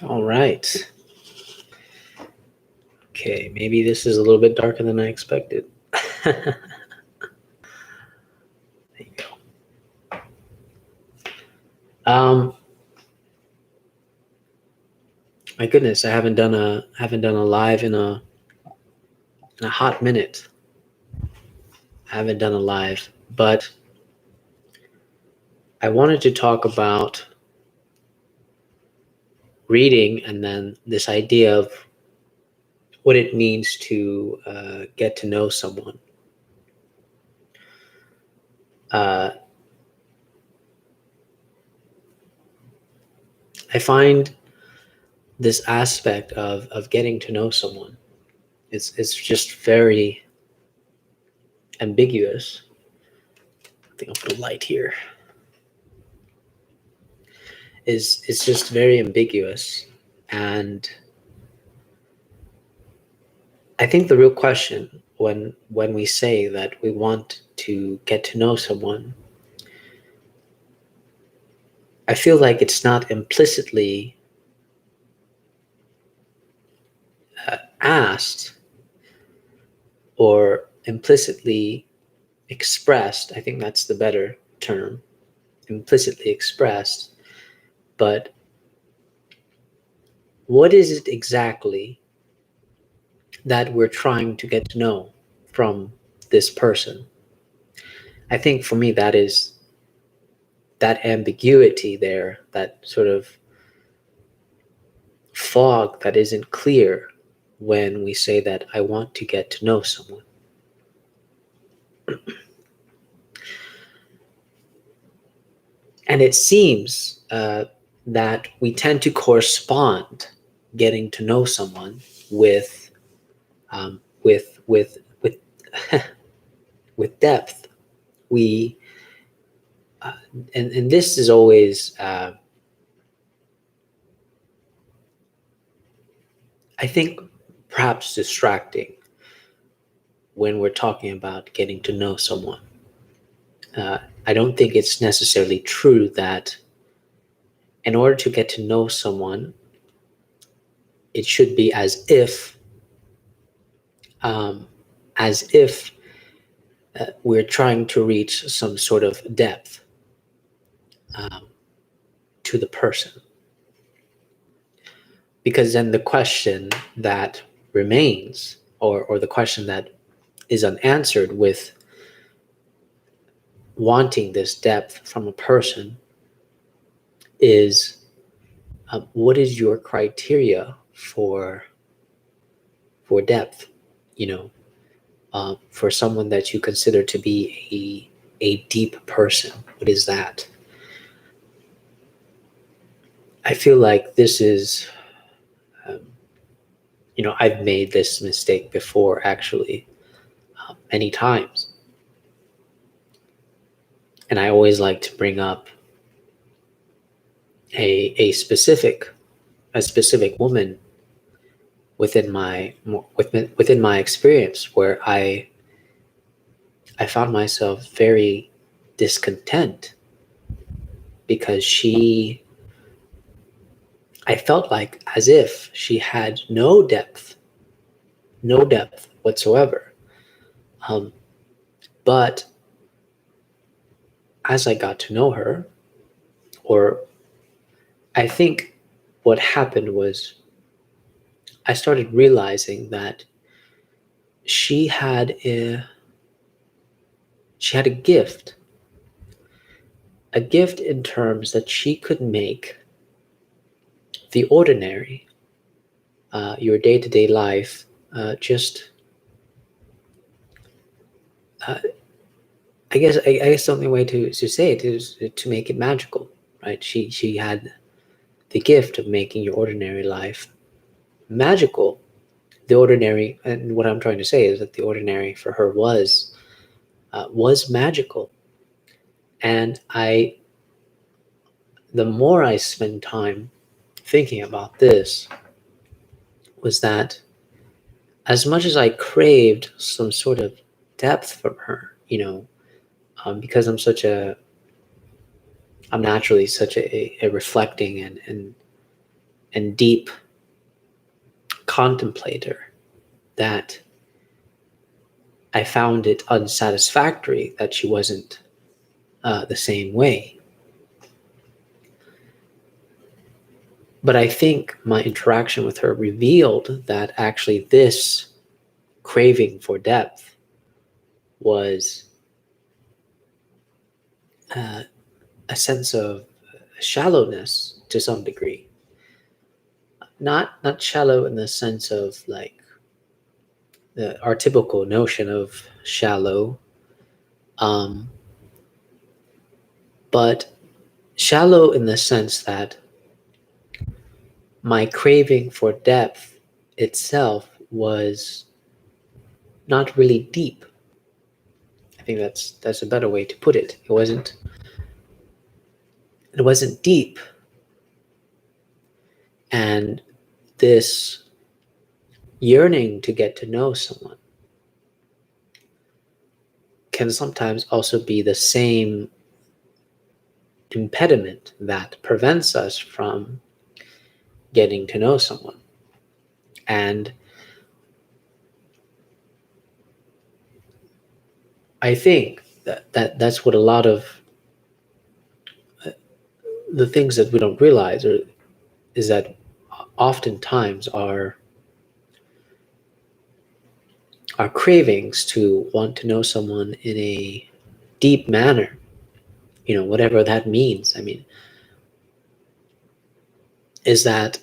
All right. Okay, maybe this is a little bit darker than I expected. There you go. My goodness, I haven't done a live in a hot minute. I haven't done a live, but I wanted to talk about reading and then this idea of what it means to get to know someone. Uh, I find this aspect of getting to know someone, it's just very ambiguous. I think I'll put a light here. Is it's just very ambiguous, and I think the real question when we say that we want to get to know someone, I feel like it's not implicitly asked or implicitly expressed. I think that's the better term, implicitly expressed. But what is it exactly that we're trying to get to know from this person? I think for me, that is that ambiguity there, that sort of fog that isn't clear when we say that I want to get to know someone. And it seems that we tend to correspond getting to know someone with with with depth. We uh, and this is always I think perhaps distracting when we're talking about getting to know someone. Uh, I don't think it's necessarily true that in order to get to know someone, it should be um, as if we're trying to reach some sort of depth um, to the person. Because then the question that remains, or the question that is unanswered with wanting this depth from a person is what is your criteria for depth? You know, for someone that you consider to be a deep person, what is that? I feel like this is, um, I've made this mistake before actually, many times, and I always like to bring up a specific woman within my experience where I found myself very discontent because I felt like as if she had no depth whatsoever. Um, but as I got to know her, or I think what happened was I started realizing that she had a she had a gift in terms that she could make the ordinary, your day to day life, just uh, I guess the only way to say it is to make it magical, right? She had the gift of making your ordinary life magical. The ordinary, and what I'm trying to say is that the ordinary for her was magical. And the more I spend time thinking about this, was that as much as I craved some sort of depth from her, because I'm naturally such a reflecting and and deep contemplator that I found it unsatisfactory that she wasn't the same way. But I think my interaction with her revealed that actually this craving for depth was a sense of shallowness to some degree. Not shallow in the sense of like our typical notion of shallow, but shallow in the sense that my craving for depth itself was not really deep. I think that's a better way to put it. It wasn't deep. And this yearning to get to know someone can sometimes also be the same impediment that prevents us from getting to know someone. And I think that's what a lot of the things that we don't realize is that oftentimes our cravings to want to know someone in a deep manner, whatever that means. I mean, is that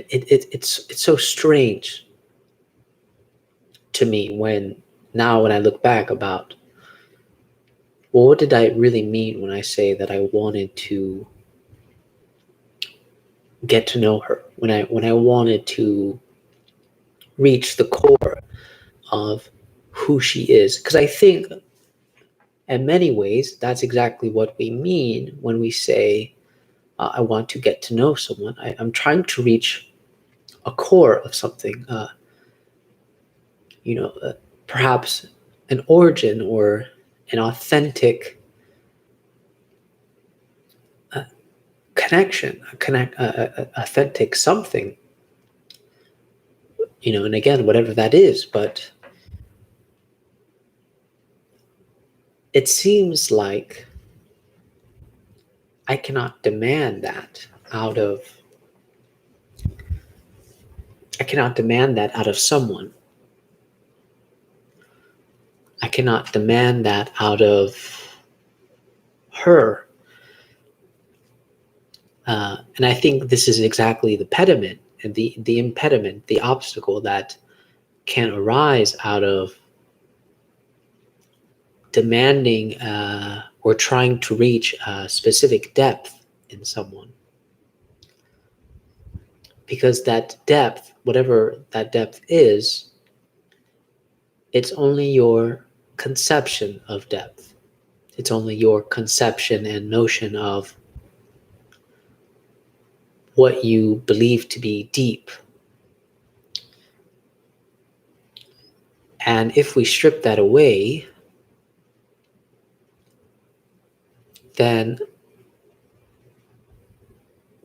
it's so strange to me when I look back about, well, what did I really mean when I say that I wanted to get to know her, when I wanted to reach the core of who she is? Because I think in many ways that's exactly what we mean when we say I want to get to know someone. I'm trying to reach a core of something, perhaps an origin or an authentic connection, authentic something, and again, whatever that is. But it seems like I cannot demand that out of someone. I cannot demand that out of her. And I think this is exactly the pediment and the impediment, the obstacle that can arise out of demanding or trying to reach a specific depth in someone. Because that depth, whatever that depth is, it's only your conception of depth. It's only your conception and notion of what you believe to be deep. And if we strip that away, then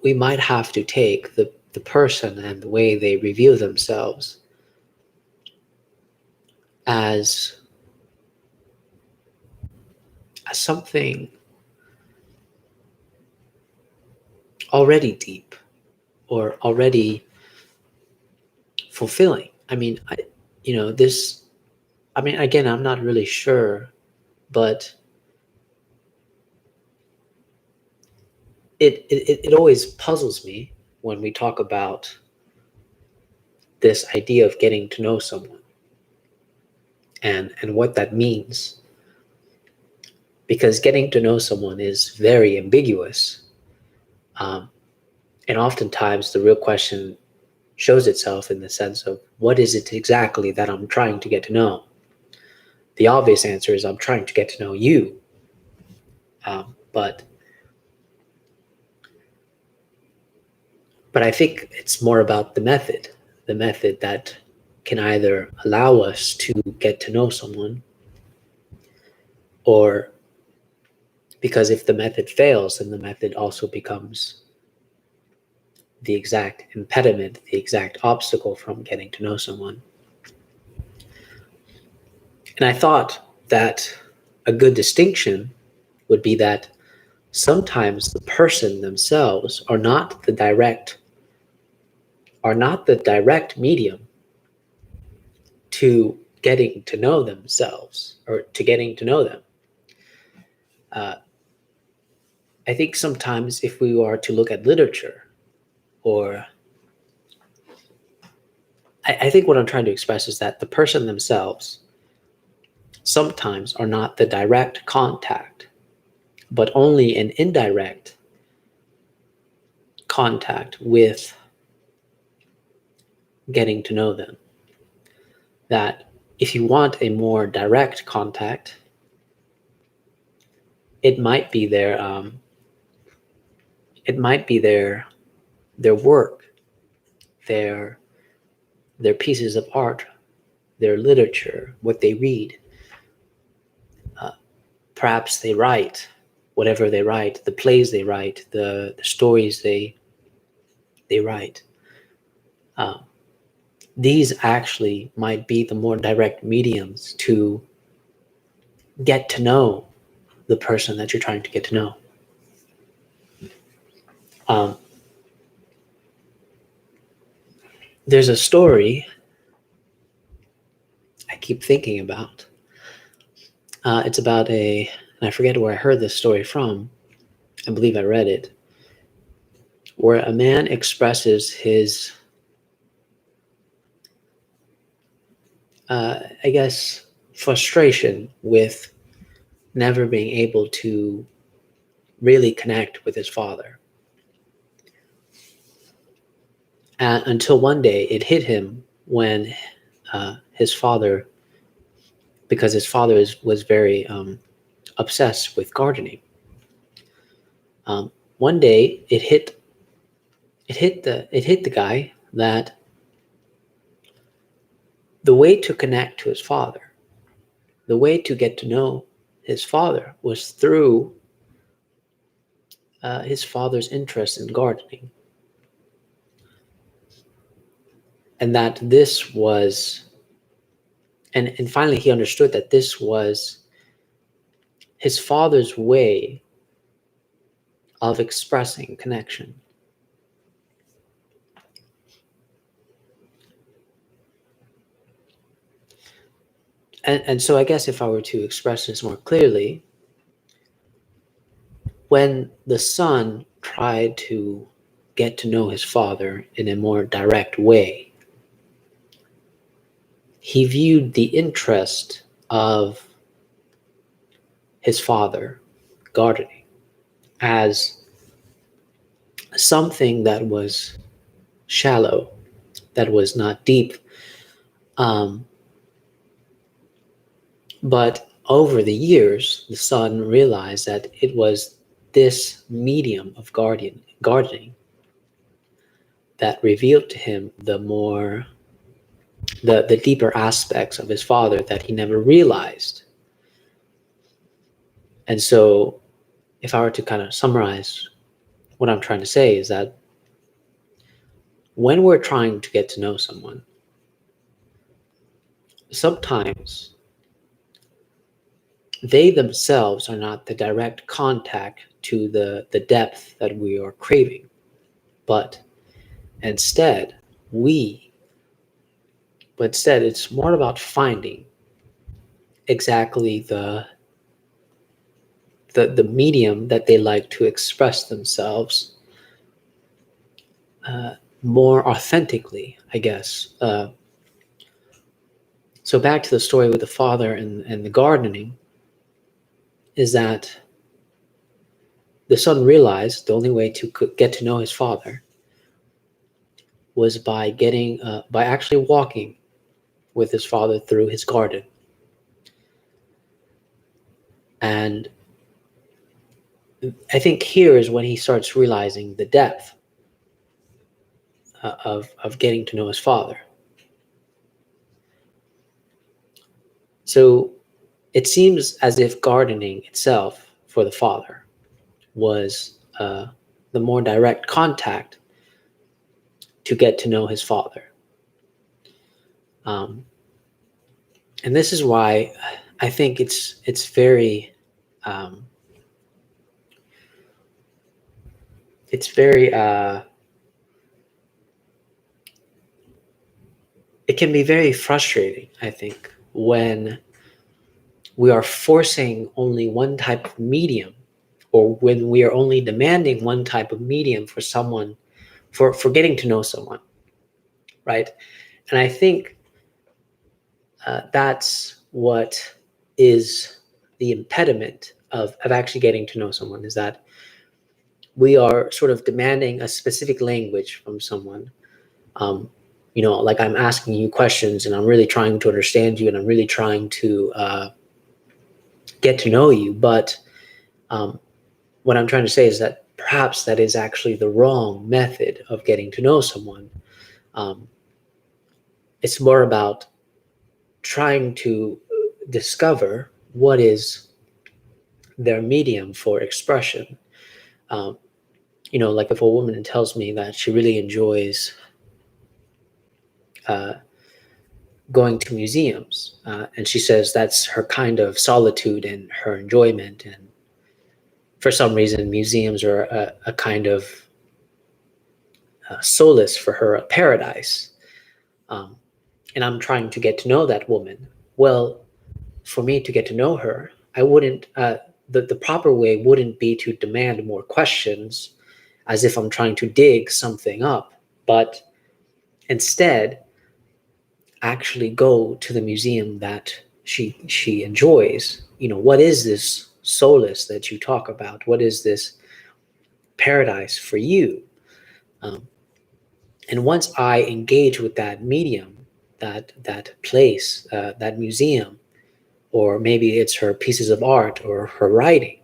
we might have to take the person and the way they reveal themselves as something already deep or already fulfilling. I mean, again, I'm not really sure, but it always puzzles me when we talk about this idea of getting to know someone and what that means. Because getting to know someone is very ambiguous. And oftentimes the real question shows itself in the sense of, what is it exactly that I'm trying to get to know? The obvious answer is I'm trying to get to know you. But I think it's more about the method that can either allow us to get to know someone, or because if the method fails, then the method also becomes the exact impediment, the exact obstacle from getting to know someone. And I thought that a good distinction would be that sometimes the person themselves are not the direct medium to getting to know themselves or to getting to know them. I think sometimes if we are to look at literature, or I think what I'm trying to express is that the person themselves sometimes are not the direct contact, but only an indirect contact with getting to know them. That if you want a more direct contact, it might be their work, their pieces of art, their literature, what they read. Perhaps they write, whatever they write, the plays they write, the stories they write. These actually might be the more direct mediums to get to know the person that you're trying to get to know. There's a story I keep thinking about. It's about and I forget where I heard this story from. I believe I read it, where a man expresses his, I guess, frustration with never being able to really connect with his father. Until one day it hit him when his father, because his father was very obsessed with gardening. One day it hit the guy that the way to connect to his father, the way to get to know his father, was through his father's interest in gardening. And that this was, and finally he understood that this was his father's way of expressing connection. And so I guess if I were to express this more clearly, when the son tried to get to know his father in a more direct way, he viewed the interest of his father, gardening, as something that was shallow, that was not deep. But over the years, the son realized that it was this medium of gardening that revealed to him the deeper aspects of his father that he never realized. And so if I were to kind of summarize what I'm trying to say, is that when we're trying to get to know someone, sometimes they themselves are not the direct contact to the depth that we are craving, but instead it's more about finding exactly the medium that they like to express themselves more authentically, I guess. So back to the story with the father and the gardening, is that the son realized the only way to get to know his father was by actually walking with his father through his garden. And I think here is when he starts realizing the depth of getting to know his father. So it seems as if gardening itself for the father was the more direct contact to get to know his father. And this is why I think it's very it's very it can be very frustrating, I think, when we are forcing only one type of medium, or when we are only demanding one type of medium for someone, for getting to know someone, right? And I think that's what is the impediment of actually getting to know someone, is that we are sort of demanding a specific language from someone. Like I'm asking you questions and I'm really trying to understand you and I'm really trying to get to know you. But what I'm trying to say is that perhaps that is actually the wrong method of getting to know someone. It's more about trying to discover what is their medium for expression. Like if a woman tells me that she really enjoys going to museums, and she says that's her kind of solitude and her enjoyment, and for some reason museums are a kind of solace for her, a paradise. And I'm trying to get to know that woman. Well, for me to get to know her, I wouldn't, the proper way wouldn't be to demand more questions as if I'm trying to dig something up, but instead actually go to the museum that she enjoys. What is this solace that you talk about? What is this paradise for you? And once I engage with that medium, that place, that museum, or maybe it's her pieces of art or her writing,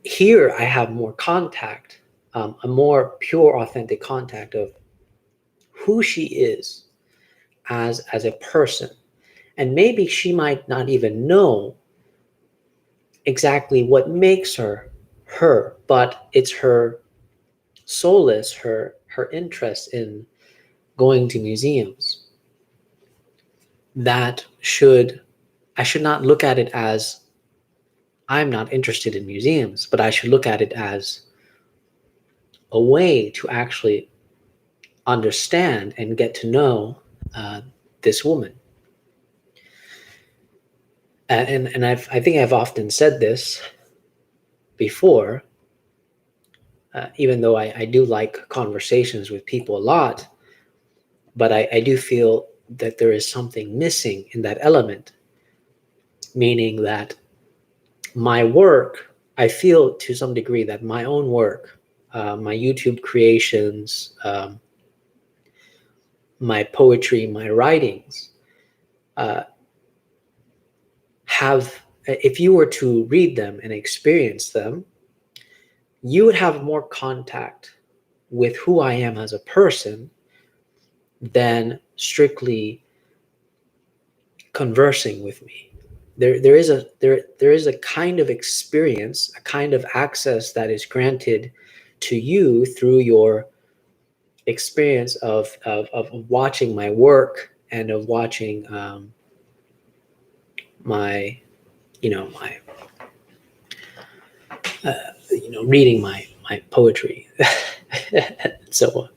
here I have more contact, a more pure, authentic contact of who she is as a person. And maybe she might not even know exactly what makes her her, but it's her solace, her interest in going to museums. I should not look at it as I'm not interested in museums, but I should look at it as a way to actually understand and get to know this woman. And I think I've often said this before, even though I do like conversations with people a lot, but I do feel that there is something missing in that element, meaning that my work, I feel to some degree that my own work, my YouTube creations, my poetry, my writings, if you were to read them and experience them, you would have more contact with who I am as a person than strictly conversing with me. There is a kind of experience, a kind of access that is granted to you through your experience of watching my work and of watching my my reading my poetry and so on.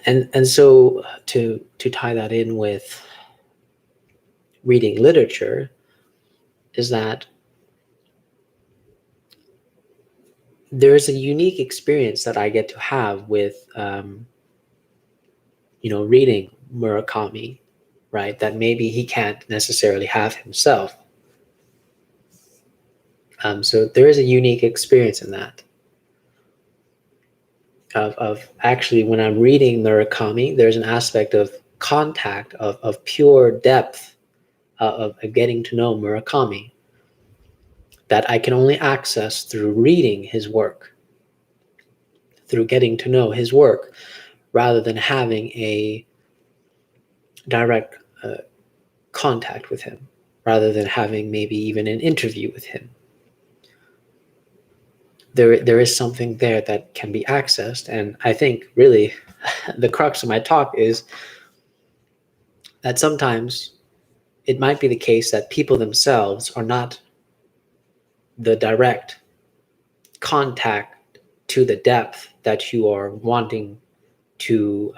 And so to tie that in with reading literature is that there's a unique experience that I get to have with reading Murakami, right? That maybe he can't necessarily have himself. So there is a unique experience in that. Of actually, when I'm reading Murakami, there's an aspect of contact, of pure depth, of getting to know Murakami that I can only access through reading his work, through getting to know his work, rather than having a direct contact with him, rather than having maybe even an interview with him. there is something there that can be accessed. And I think really the crux of my talk is that sometimes it might be the case that people themselves are not the direct contact to the depth that you are wanting to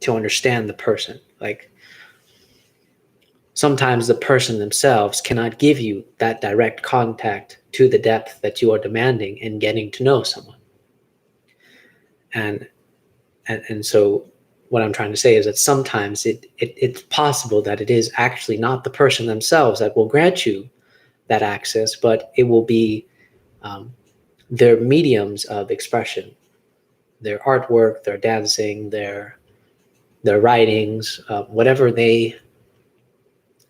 understand the person. Like sometimes the person themselves cannot give you that direct contact to the depth that you are demanding in getting to know someone. And so what I'm trying to say is that sometimes it's possible that it is actually not the person themselves that will grant you that access, but it will be their mediums of expression, their artwork, their dancing, their writings, whatever they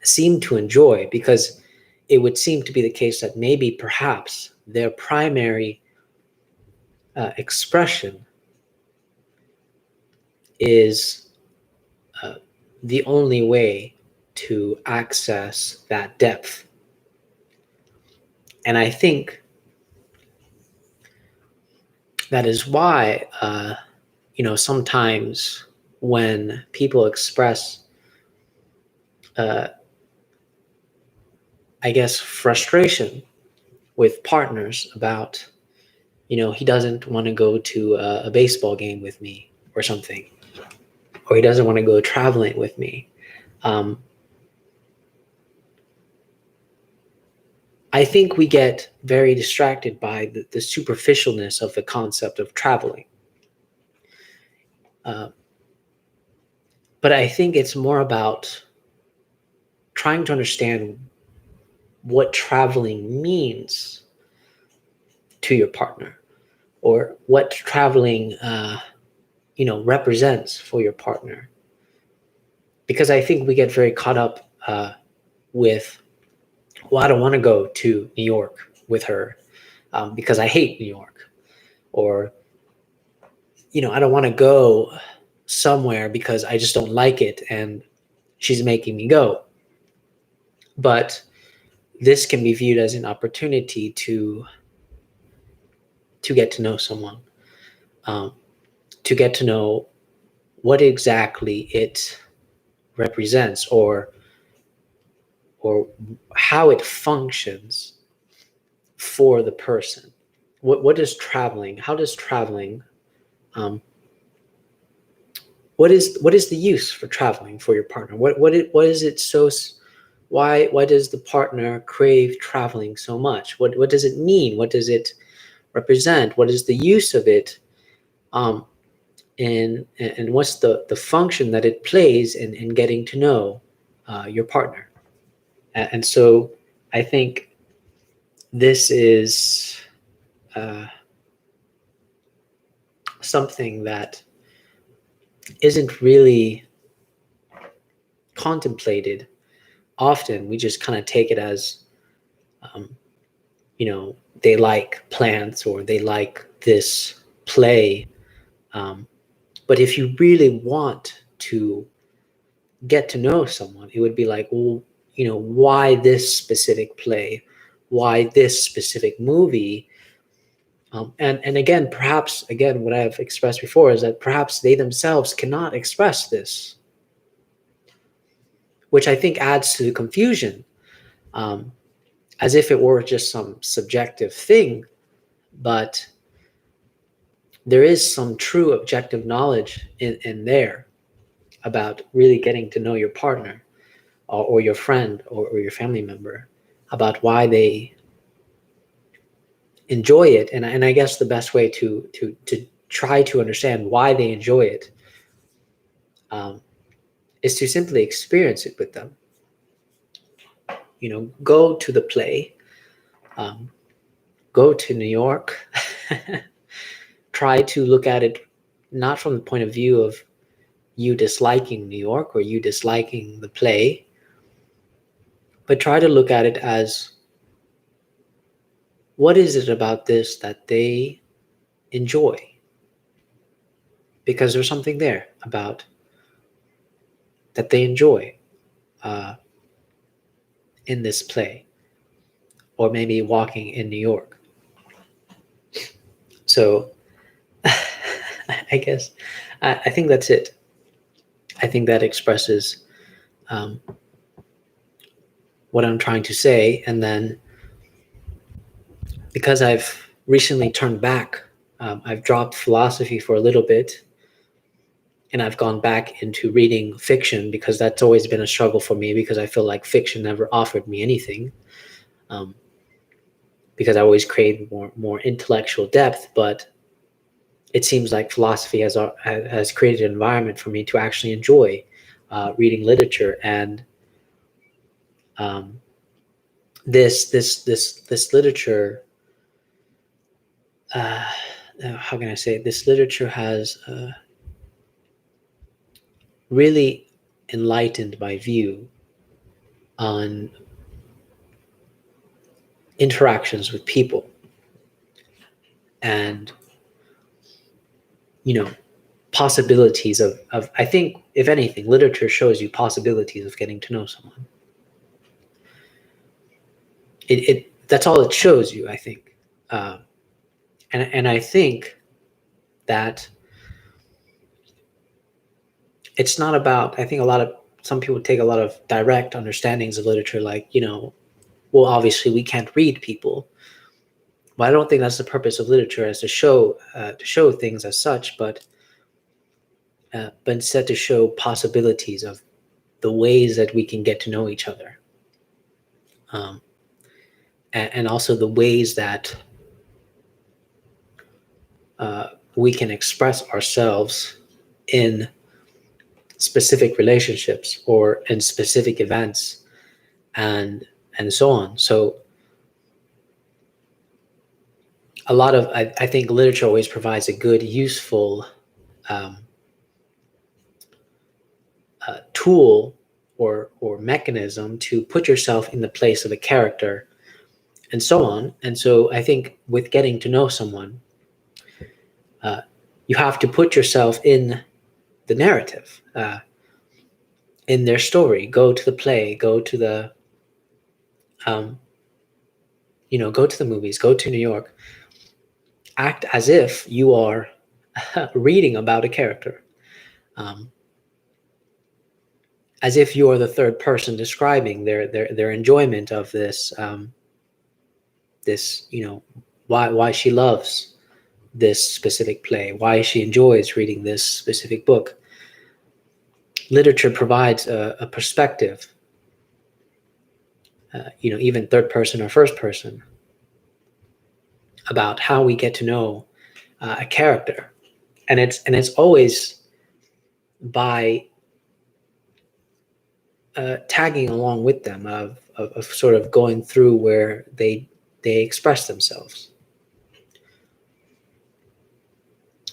seem to enjoy, because it would seem to be the case that maybe perhaps their primary expression is the only way to access that depth. And I think that is why, sometimes when people express, I guess, frustration with partners about, he doesn't want to go to a baseball game with me or something, or he doesn't want to go traveling with me. I think we get very distracted by the superficialness of the concept of traveling. But I think it's more about trying to understand what traveling means to your partner, or what traveling, represents for your partner. Because I think we get very caught up with, well, I don't want to go to New York with her because I hate New York. Or, I don't want to go somewhere because I just don't like it and she's making me go. But this can be viewed as an opportunity to get to know someone, to get to know what exactly it represents, or how it functions for the person. What is traveling? How does traveling? What is the use for traveling for your partner? What is it so? Why does the partner crave traveling so much? What does it mean? What does it represent? What is the use of it? And what's the function that it plays in getting to know your partner? And so I think this is something that isn't really contemplated often. We just kind of take it as, they like plants or they like this play. But if you really want to get to know someone, it would be like, well, why this specific play? Why this specific movie? And again, perhaps, what I've expressed before is that perhaps they themselves cannot express this, which I think adds to the confusion, as if it were just some subjective thing. But there is some true objective knowledge in there about really getting to know your partner, or your friend, or your family member, about why they enjoy it. And I guess the best way to try to understand why they enjoy it is to simply experience it with them. Go to the play, go to New York, try to look at it not from the point of view of you disliking New York or you disliking the play, but try to look at it as, what is it about this that they enjoy? Because there's something there about that they enjoy in this play, or maybe walking in New York. So I guess I think that's it. I think that expresses what I'm trying to say. And then because I've recently turned back, I've dropped philosophy for a little bit, and I've gone back into reading fiction because that's always been a struggle for me, because I feel like fiction never offered me anything. Because I always crave more intellectual depth, but it seems like philosophy has created an environment for me to actually enjoy reading literature. And this literature, how can I say it? This literature has really enlightened my view on interactions with people. And possibilities of I think, if anything, literature shows you possibilities of getting to know someone. It that's all it shows you, I think. And I think that it's not about, I think some people take a lot of direct understandings of literature, like, well, obviously we can't read people. Well, I don't think that's the purpose of literature, as to show things as such, but instead to show possibilities of the ways that we can get to know each other, and also the ways that we can express ourselves in specific relationships or in specific events, and so on. So a lot of, I think literature always provides a good, useful tool or mechanism to put yourself in the place of a character, and so on. And so I think with getting to know someone, you have to put yourself in the narrative, in their story. Go to the play, go to the go to the movies, go to New York. Act as if you are reading about a character, as if you are the third person describing their enjoyment of this, why she loves this specific play, why she enjoys reading this specific book. Literature provides a perspective, even third person or first person, about how we get to know a character. And it's always by tagging along with them, of sort of going through where they express themselves.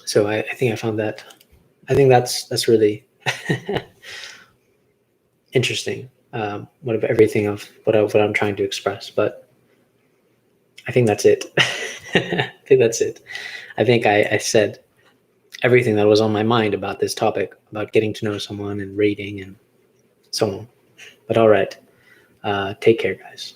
So I think I found that, I think that's really interesting. Everything of what I'm trying to express, but I think that's it. I think that's it. I think I said everything that was on my mind about this topic, about getting to know someone and reading and so on. But all right, take care, guys.